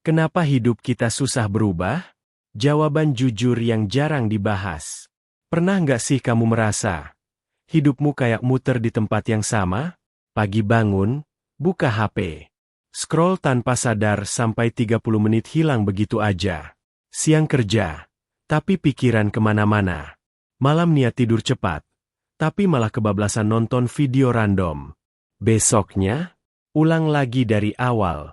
Kenapa hidup kita susah berubah? Jawaban jujur yang jarang dibahas. Pernah nggak sih kamu merasa hidupmu kayak muter di tempat yang sama? Pagi bangun, buka HP. Scroll tanpa sadar sampai 30 menit hilang begitu aja. Siang kerja, tapi pikiran kemana-mana. Malam niat tidur cepat, tapi malah kebablasan nonton video random. Besoknya, ulang lagi dari awal.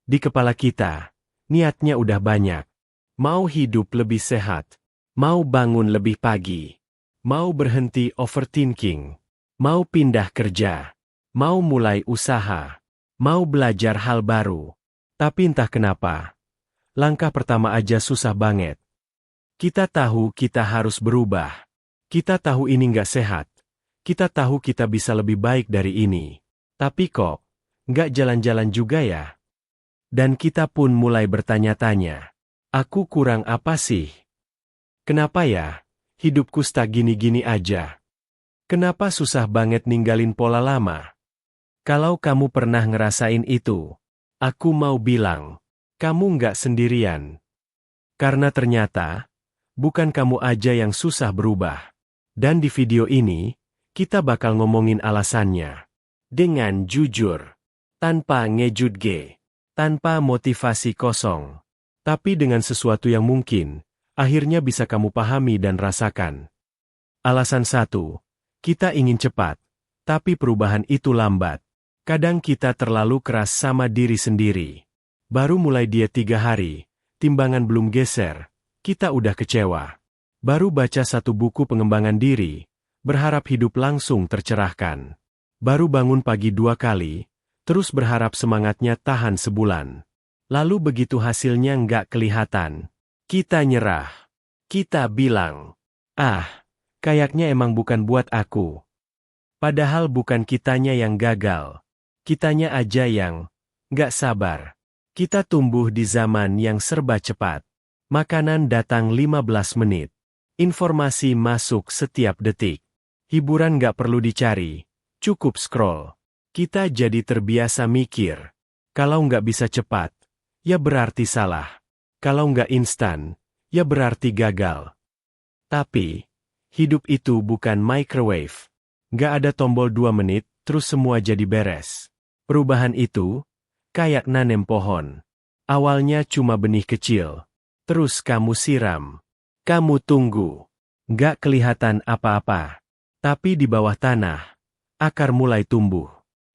Di kepala kita, niatnya udah banyak. Mau hidup lebih sehat, mau bangun lebih pagi, mau berhenti overthinking, mau pindah kerja, mau mulai usaha, mau belajar hal baru. Tapi entah kenapa, langkah pertama aja susah banget. Kita tahu kita harus berubah. Kita tahu ini nggak sehat. Kita tahu kita bisa lebih baik dari ini. Tapi kok, nggak jalan-jalan juga ya? Dan kita pun mulai bertanya-tanya, aku kurang apa sih? Kenapa ya, hidupku stuck gini-gini aja? Kenapa susah banget ninggalin pola lama? Kalau kamu pernah ngerasain itu, aku mau bilang, kamu nggak sendirian. Karena ternyata, bukan kamu aja yang susah berubah. Dan di video ini, kita bakal ngomongin alasannya. Dengan jujur, tanpa ngejudge. Tanpa motivasi kosong. Tapi dengan sesuatu yang mungkin, akhirnya bisa kamu pahami dan rasakan. Alasan 1. Kita ingin cepat. Tapi perubahan itu lambat. Kadang kita terlalu keras sama diri sendiri. Baru mulai diet 3 hari, timbangan belum geser, kita udah kecewa. Baru baca 1 buku pengembangan diri, berharap hidup langsung tercerahkan. Baru bangun pagi 2 kali, terus berharap semangatnya tahan sebulan. Lalu begitu hasilnya nggak kelihatan, kita nyerah. Kita bilang, kayaknya emang bukan buat aku. Padahal bukan kitanya yang gagal. Kitanya aja yang nggak sabar. Kita tumbuh di zaman yang serba cepat. Makanan datang 15 menit. Informasi masuk setiap detik. Hiburan nggak perlu dicari, cukup scroll. Kita jadi terbiasa mikir, kalau nggak bisa cepat, ya berarti salah. Kalau nggak instan, ya berarti gagal. Tapi, hidup itu bukan microwave. Nggak ada tombol 2 menit, terus semua jadi beres. Perubahan itu, kayak nanem pohon. Awalnya cuma benih kecil. Terus kamu siram. Kamu tunggu. Nggak kelihatan apa-apa. Tapi di bawah tanah, akar mulai tumbuh.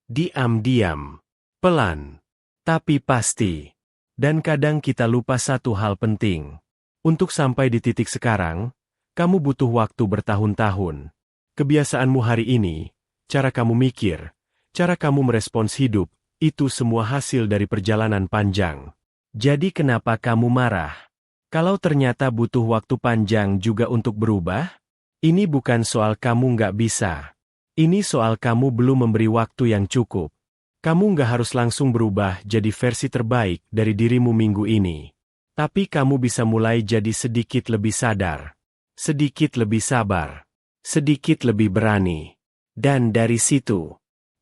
Diam-diam, pelan, tapi pasti. Dan kadang kita lupa satu hal penting. Untuk sampai di titik sekarang, kamu butuh waktu bertahun-tahun. Kebiasaanmu hari ini, cara kamu mikir, cara kamu merespons hidup, itu semua hasil dari perjalanan panjang. Jadi kenapa kamu marah? Kalau ternyata butuh waktu panjang juga untuk berubah? Ini bukan soal kamu nggak bisa. Ini soal kamu belum memberi waktu yang cukup. Kamu nggak harus langsung berubah jadi versi terbaik dari dirimu minggu ini. Tapi kamu bisa mulai jadi sedikit lebih sadar. Sedikit lebih sabar. Sedikit lebih berani. Dan dari situ,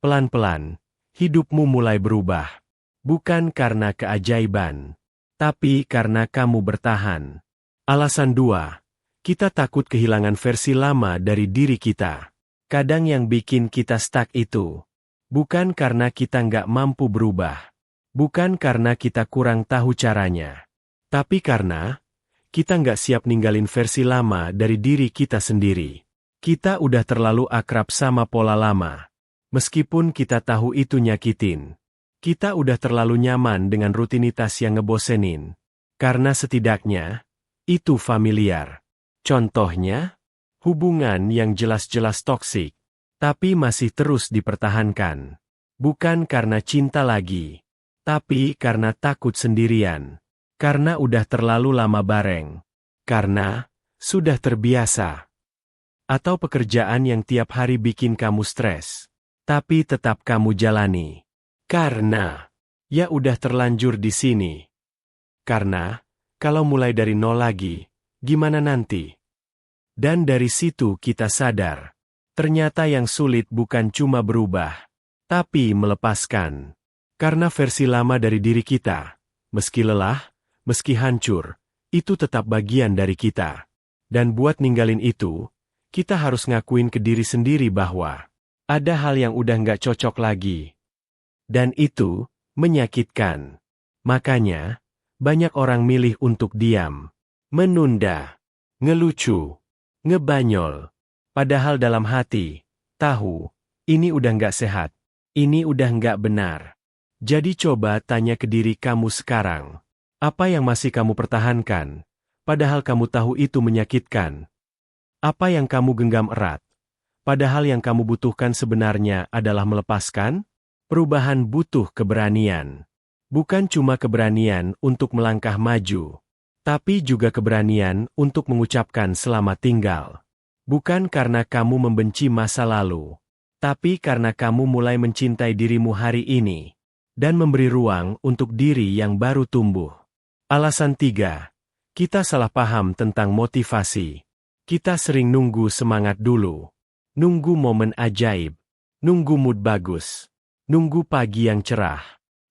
pelan-pelan, hidupmu mulai berubah. Bukan karena keajaiban. Tapi karena kamu bertahan. Alasan 2. Kita takut kehilangan versi lama dari diri kita. Kadang yang bikin kita stuck itu, bukan karena kita nggak mampu berubah. Bukan karena kita kurang tahu caranya. Tapi karena, kita nggak siap ninggalin versi lama dari diri kita sendiri. Kita udah terlalu akrab sama pola lama. Meskipun kita tahu itu nyakitin. Kita udah terlalu nyaman dengan rutinitas yang ngebosenin. Karena setidaknya, itu familiar. Contohnya, hubungan yang jelas-jelas toksik, tapi masih terus dipertahankan. Bukan karena cinta lagi, tapi karena takut sendirian. Karena udah terlalu lama bareng. Karena sudah terbiasa. Atau pekerjaan yang tiap hari bikin kamu stres, tapi tetap kamu jalani. Karena ya udah terlanjur di sini. Karena kalau mulai dari nol lagi, gimana nanti? Dan dari situ kita sadar, ternyata yang sulit bukan cuma berubah, tapi melepaskan. Karena versi lama dari diri kita, meski lelah, meski hancur, itu tetap bagian dari kita. Dan buat ninggalin itu, kita harus ngakuin ke diri sendiri bahwa ada hal yang udah nggak cocok lagi. Dan itu menyakitkan. Makanya, banyak orang milih untuk diam, menunda, ngelucu, ngebanyol. Padahal dalam hati, tahu, ini udah nggak sehat. Ini udah nggak benar. Jadi coba tanya ke diri kamu sekarang. Apa yang masih kamu pertahankan, padahal kamu tahu itu menyakitkan? Apa yang kamu genggam erat, padahal yang kamu butuhkan sebenarnya adalah melepaskan? Perubahan butuh keberanian. Bukan cuma keberanian untuk melangkah maju, tapi juga keberanian untuk mengucapkan selamat tinggal. Bukan karena kamu membenci masa lalu, tapi karena kamu mulai mencintai dirimu hari ini, dan memberi ruang untuk diri yang baru tumbuh. Alasan 3. Kita salah paham tentang motivasi. Kita sering nunggu semangat dulu. Nunggu momen ajaib. Nunggu mood bagus. Nunggu pagi yang cerah.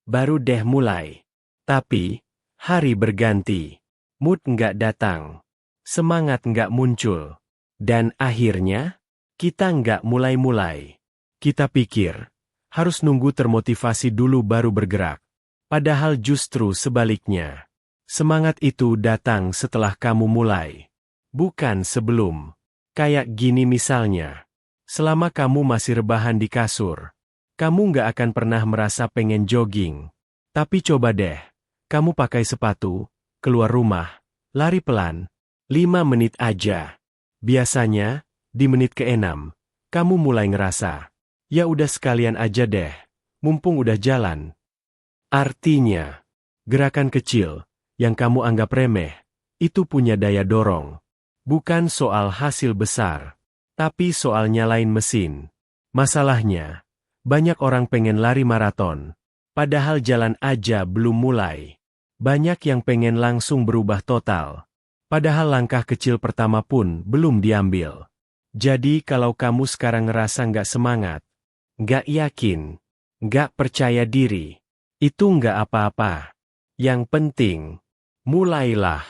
Baru deh mulai. Tapi, hari berganti. Mood nggak datang. Semangat nggak muncul. Dan akhirnya, kita nggak mulai-mulai. Kita pikir, harus nunggu termotivasi dulu baru bergerak. Padahal justru sebaliknya. Semangat itu datang setelah kamu mulai. Bukan sebelum. Kayak gini misalnya. Selama kamu masih rebahan di kasur, kamu nggak akan pernah merasa pengen jogging. Tapi coba deh, kamu pakai sepatu, keluar rumah, lari pelan, 5 menit aja. Biasanya, di menit ke-6, kamu mulai ngerasa, ya udah sekalian aja deh, mumpung udah jalan. Artinya, gerakan kecil, yang kamu anggap remeh, itu punya daya dorong. Bukan soal hasil besar, tapi soal nyalain mesin. Masalahnya, banyak orang pengen lari maraton, padahal jalan aja belum mulai. Banyak yang pengen langsung berubah total, padahal langkah kecil pertama pun belum diambil. Jadi kalau kamu sekarang ngerasa nggak semangat, nggak yakin, nggak percaya diri, itu nggak apa-apa. Yang penting, mulailah.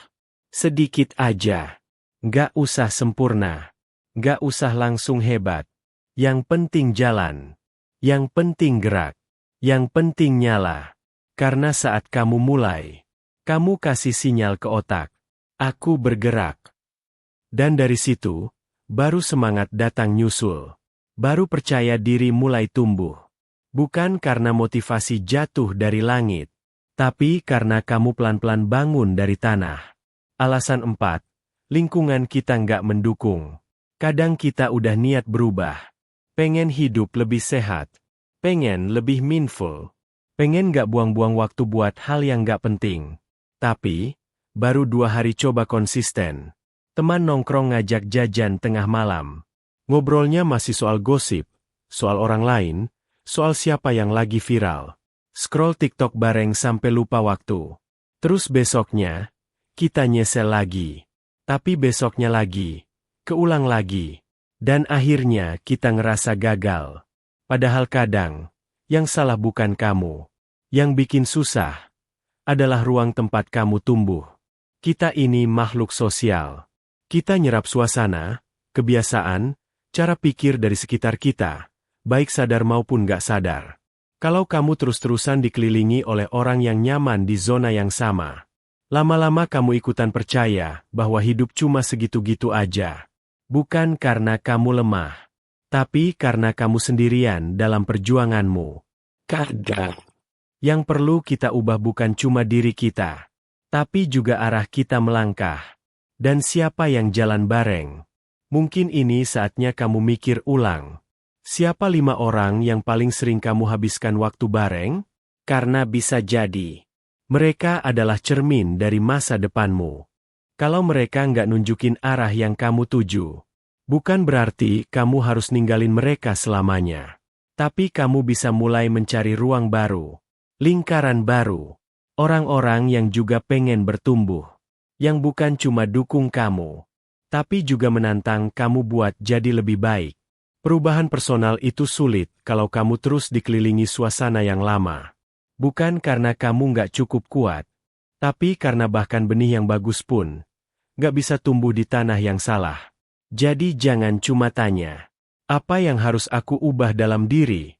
Sedikit aja. Nggak usah sempurna. Nggak usah langsung hebat. Yang penting jalan. Yang penting gerak. Yang penting nyala. Karena saat kamu mulai, kamu kasih sinyal ke otak. Aku bergerak. Dan dari situ, baru semangat datang nyusul. Baru percaya diri mulai tumbuh. Bukan karena motivasi jatuh dari langit, tapi karena kamu pelan-pelan bangun dari tanah. Alasan 4. Lingkungan kita nggak mendukung. Kadang kita udah niat berubah. Pengen hidup lebih sehat. Pengen lebih mindful. Pengen nggak buang-buang waktu buat hal yang nggak penting. Tapi, baru 2 hari coba konsisten. Teman nongkrong ngajak jajan tengah malam. Ngobrolnya masih soal gosip, soal orang lain, soal siapa yang lagi viral. Scroll TikTok bareng sampai lupa waktu. Terus besoknya, kita nyesel lagi. Tapi besoknya lagi, keulang lagi. Dan akhirnya kita ngerasa gagal. Padahal kadang, yang salah bukan kamu. Yang bikin susah, adalah ruang tempat kamu tumbuh. Kita ini makhluk sosial. Kita nyerap suasana, kebiasaan, cara pikir dari sekitar kita, baik sadar maupun gak sadar. Kalau kamu terus-terusan dikelilingi oleh orang yang nyaman di zona yang sama, lama-lama kamu ikutan percaya bahwa hidup cuma segitu-gitu aja. Bukan karena kamu lemah, tapi karena kamu sendirian dalam perjuanganmu. Kadang, yang perlu kita ubah bukan cuma diri kita, tapi juga arah kita melangkah. Dan siapa yang jalan bareng. Mungkin ini saatnya kamu mikir ulang. Siapa 5 orang yang paling sering kamu habiskan waktu bareng? Karena bisa jadi, mereka adalah cermin dari masa depanmu. Kalau mereka nggak nunjukin arah yang kamu tuju, bukan berarti kamu harus ninggalin mereka selamanya. Tapi kamu bisa mulai mencari ruang baru, lingkaran baru, orang-orang yang juga pengen bertumbuh, yang bukan cuma dukung kamu, tapi juga menantang kamu buat jadi lebih baik. Perubahan personal itu sulit kalau kamu terus dikelilingi suasana yang lama. Bukan karena kamu nggak cukup kuat, Tapi karena bahkan benih yang bagus pun, gak bisa tumbuh di tanah yang salah. Jadi jangan cuma tanya, apa yang harus aku ubah dalam diri?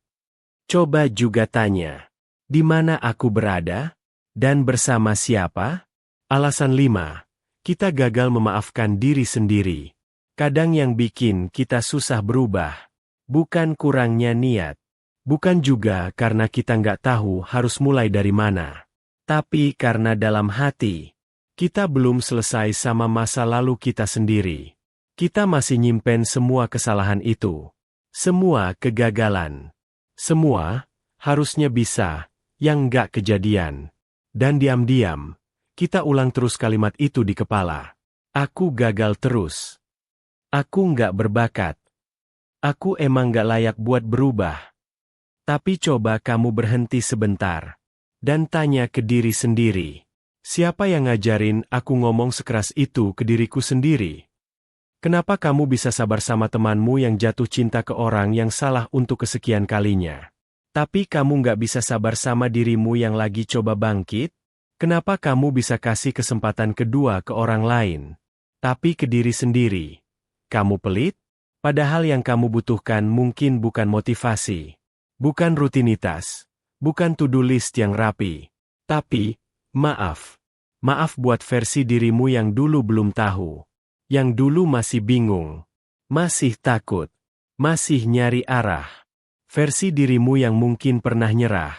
Coba juga tanya, di mana aku berada? Dan bersama siapa? Alasan 5. Kita gagal memaafkan diri sendiri. Kadang yang bikin kita susah berubah, bukan kurangnya niat. Bukan juga karena kita nggak tahu harus mulai dari mana. Tapi karena dalam hati, kita belum selesai sama masa lalu kita sendiri. Kita masih nyimpen semua kesalahan itu. Semua kegagalan. Semua, harusnya bisa, yang nggak kejadian. Dan diam-diam, kita ulang terus kalimat itu di kepala. Aku gagal terus. Aku nggak berbakat. Aku emang nggak layak buat berubah. Tapi coba kamu berhenti sebentar. Dan tanya ke diri sendiri. Siapa yang ngajarin aku ngomong sekeras itu ke diriku sendiri? Kenapa kamu bisa sabar sama temanmu yang jatuh cinta ke orang yang salah untuk kesekian kalinya? Tapi kamu nggak bisa sabar sama dirimu yang lagi coba bangkit? Kenapa kamu bisa kasih kesempatan kedua ke orang lain? Tapi ke diri sendiri. Kamu pelit? Padahal yang kamu butuhkan mungkin bukan motivasi. Bukan rutinitas. Bukan to-do list yang rapi. Tapi, maaf. Maaf buat versi dirimu yang dulu belum tahu. Yang dulu masih bingung. Masih takut. Masih nyari arah. Versi dirimu yang mungkin pernah nyerah.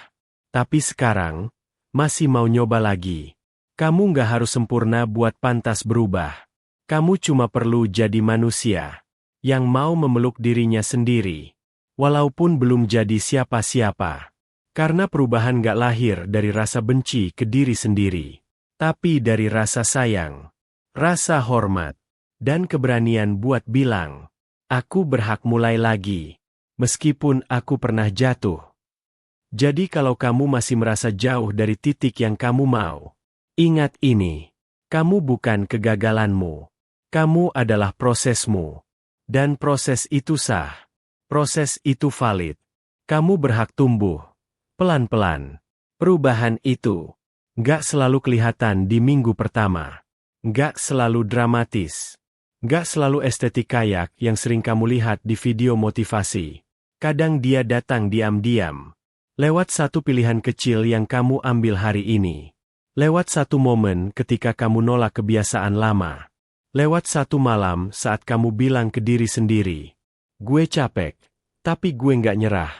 Tapi sekarang, masih mau nyoba lagi. Kamu nggak harus sempurna buat pantas berubah. Kamu cuma perlu jadi manusia. Yang mau memeluk dirinya sendiri. Walaupun belum jadi siapa-siapa. Karena perubahan gak lahir dari rasa benci ke diri sendiri. Tapi dari rasa sayang, rasa hormat, dan keberanian buat bilang, aku berhak mulai lagi, meskipun aku pernah jatuh. Jadi kalau kamu masih merasa jauh dari titik yang kamu mau, ingat ini, kamu bukan kegagalanmu. Kamu adalah prosesmu. Dan proses itu sah. Proses itu valid. Kamu berhak tumbuh. Pelan-pelan. Perubahan itu nggak selalu kelihatan di minggu pertama. Nggak selalu dramatis. Nggak selalu estetik kayak yang sering kamu lihat di video motivasi. Kadang dia datang diam-diam. Lewat satu pilihan kecil yang kamu ambil hari ini. Lewat satu momen ketika kamu nolak kebiasaan lama. Lewat satu malam saat kamu bilang ke diri sendiri, gue capek, tapi gue nggak nyerah.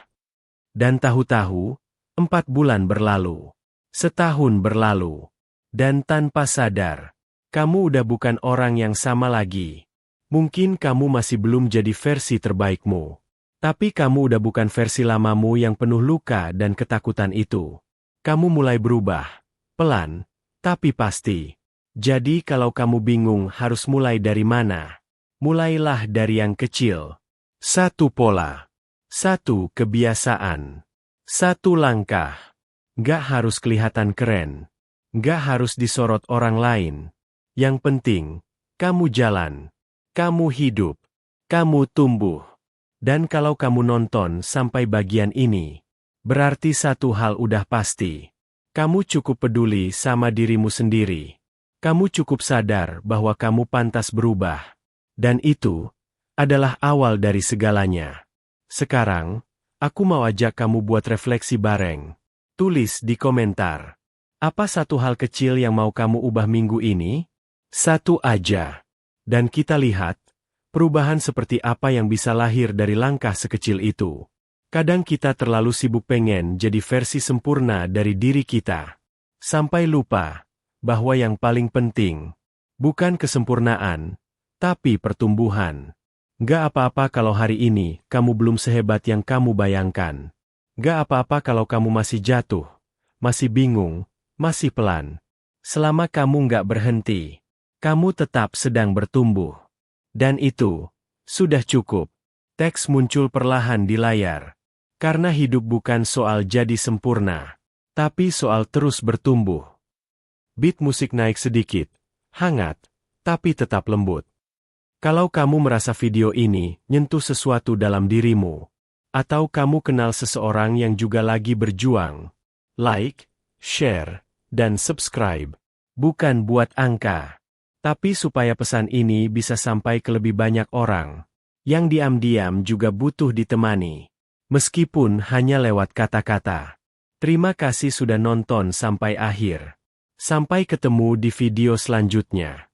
Dan tahu-tahu, 4 bulan berlalu, setahun berlalu, dan tanpa sadar, kamu udah bukan orang yang sama lagi. Mungkin kamu masih belum jadi versi terbaikmu, tapi kamu udah bukan versi lamamu yang penuh luka dan ketakutan itu. Kamu mulai berubah, pelan, tapi pasti. Jadi kalau kamu bingung harus mulai dari mana, mulailah dari yang kecil. 1 pola, 1 kebiasaan. 1 langkah. Nggak harus kelihatan keren. Nggak harus disorot orang lain. Yang penting, kamu jalan. Kamu hidup. Kamu tumbuh. Dan kalau kamu nonton sampai bagian ini, berarti satu hal udah pasti. Kamu cukup peduli sama dirimu sendiri. Kamu cukup sadar bahwa kamu pantas berubah. Dan itu adalah awal dari segalanya. Sekarang, aku mau ajak kamu buat refleksi bareng. Tulis di komentar. Apa satu hal kecil yang mau kamu ubah minggu ini? 1 aja. Dan kita lihat, perubahan seperti apa yang bisa lahir dari langkah sekecil itu. Kadang kita terlalu sibuk pengen jadi versi sempurna dari diri kita. Sampai lupa, bahwa yang paling penting, bukan kesempurnaan, tapi pertumbuhan. Gak apa-apa kalau hari ini kamu belum sehebat yang kamu bayangkan. Gak apa-apa kalau kamu masih jatuh, masih bingung, masih pelan. Selama kamu gak berhenti, kamu tetap sedang bertumbuh. Dan itu sudah cukup. Teks muncul perlahan di layar. Karena hidup bukan soal jadi sempurna, tapi soal terus bertumbuh. Beat musik naik sedikit, hangat, tapi tetap lembut. Kalau kamu merasa video ini nyentuh sesuatu dalam dirimu, atau kamu kenal seseorang yang juga lagi berjuang, like, share, dan subscribe. Bukan buat angka. Tapi supaya pesan ini bisa sampai ke lebih banyak orang. Yang diam-diam juga butuh ditemani. Meskipun hanya lewat kata-kata. Terima kasih sudah nonton sampai akhir. Sampai ketemu di video selanjutnya.